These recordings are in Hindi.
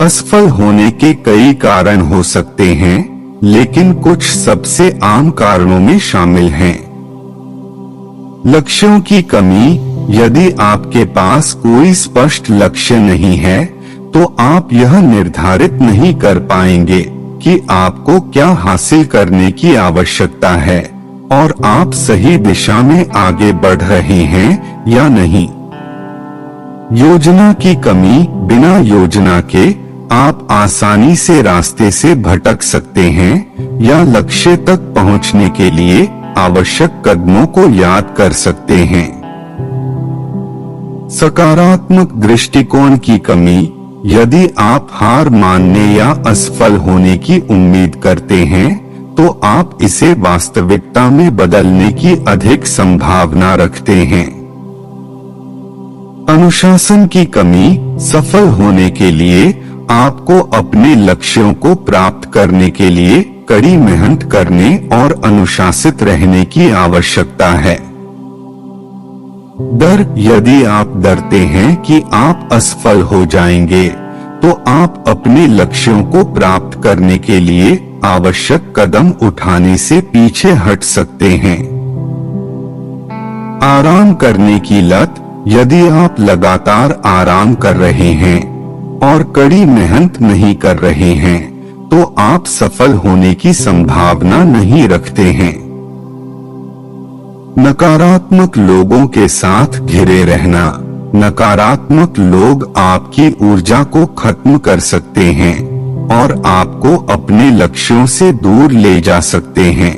असफल होने के कई कारण हो सकते हैं, लेकिन कुछ सबसे आम कारणों में शामिल हैं। लक्ष्यों की कमी। यदि आपके पास कोई स्पष्ट लक्ष्य नहीं है, तो आप यह निर्धारित नहीं कर पाएंगे कि आपको क्या हासिल करने की आवश्यकता है और आप सही दिशा में आगे बढ़ रहे हैं या नहीं। योजना की कमी। बिना योजना के आप आसानी से रास्ते से भटक सकते हैं या लक्ष्य तक पहुंचने के लिए आवश्यक कदमों को याद कर सकते हैं। सकारात्मक दृष्टिकोण की कमी। यदि आप हार मानने या असफल होने की उम्मीद करते हैं, तो आप इसे वास्तविकता में बदलने की अधिक संभावना रखते हैं। अनुशासन की कमी। सफल होने के लिए आपको अपने लक्ष्यों को प्राप्त करने के लिए कड़ी मेहनत करने और अनुशासित रहने की आवश्यकता है। डर। यदि आप डरते हैं कि आप असफल हो जाएंगे, तो आप अपने लक्ष्यों को प्राप्त करने के लिए आवश्यक कदम उठाने से पीछे हट सकते हैं। आराम करने की लत। यदि आप लगातार आराम कर रहे हैं और कड़ी मेहनत नहीं कर रहे हैं, तो आप सफल होने की संभावना नहीं रखते हैं। नकारात्मक लोगों के साथ घिरे रहना। नकारात्मक लोग आपकी ऊर्जा को खत्म कर सकते हैं और आपको अपने लक्ष्यों से दूर ले जा सकते हैं।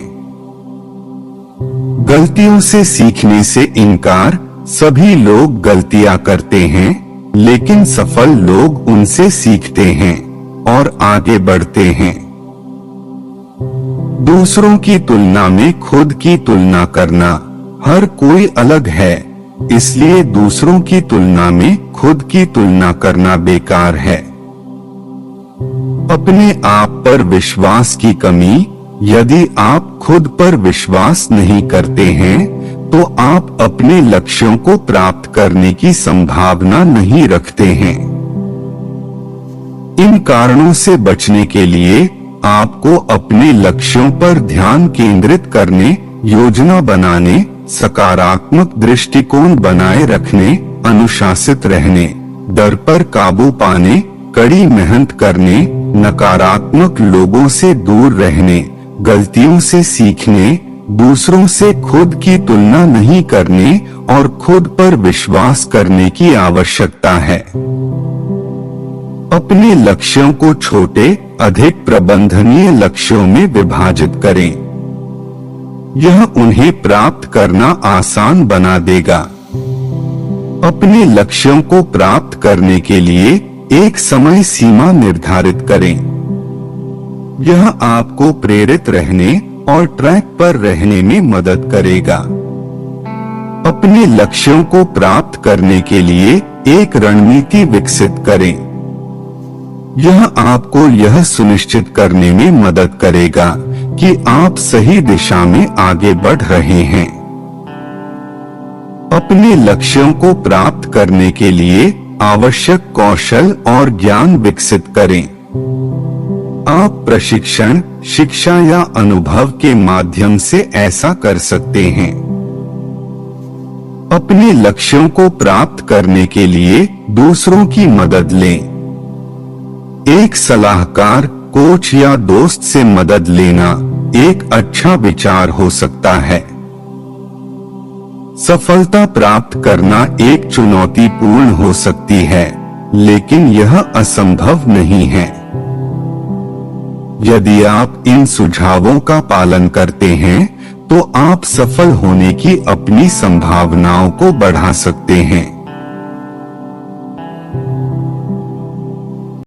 गलतियों से सीखने से इनकार। सभी लोग गलतियां करते हैं, लेकिन सफल लोग उनसे सीखते हैं और आगे बढ़ते हैं। दूसरों की तुलना में खुद की तुलना करना। हर कोई अलग है, इसलिए दूसरों की तुलना में खुद की तुलना करना बेकार है। अपने आप पर विश्वास की कमी। यदि आप खुद पर विश्वास नहीं करते हैं, तो आप अपने लक्ष्यों को प्राप्त करने की संभावना नहीं रखते हैं। इन कारणों से बचने के लिए आपको अपने लक्ष्यों पर ध्यान केंद्रित करने, योजना बनाने, सकारात्मक दृष्टिकोण बनाए रखने, अनुशासित रहने, डर पर काबू पाने, कड़ी मेहनत करने, नकारात्मक लोगों से दूर रहने, गलतियों से सीखने, दूसरों से खुद की तुलना नहीं करने और खुद पर विश्वास करने की आवश्यकता है। अपने लक्ष्यों को छोटे, अधिक प्रबंधनीय लक्ष्यों में विभाजित करें। यह उन्हें प्राप्त करना आसान बना देगा। अपने लक्ष्यों को प्राप्त करने के लिए एक समय सीमा निर्धारित करें। यह आपको प्रेरित रहने और ट्रैक पर रहने में मदद करेगा। अपने लक्ष्यों को प्राप्त करने के लिए एक रणनीति विकसित करें। यह आपको यह सुनिश्चित करने में मदद करेगा कि आप सही दिशा में आगे बढ़ रहे हैं। अपने लक्ष्यों को प्राप्त करने के लिए आवश्यक कौशल और ज्ञान विकसित करें। आप प्रशिक्षण, शिक्षा या अनुभव के माध्यम से ऐसा कर सकते हैं। अपने लक्ष्यों को प्राप्त करने के लिए दूसरों की मदद लें। एक सलाहकार, कोच या दोस्त से मदद लेना एक अच्छा विचार हो सकता है। सफलता प्राप्त करना एक चुनौतीपूर्ण हो सकती है, लेकिन यह असंभव नहीं है। यदि आप इन सुझावों का पालन करते हैं, तो आप सफल होने की अपनी संभावनाओं को बढ़ा सकते हैं।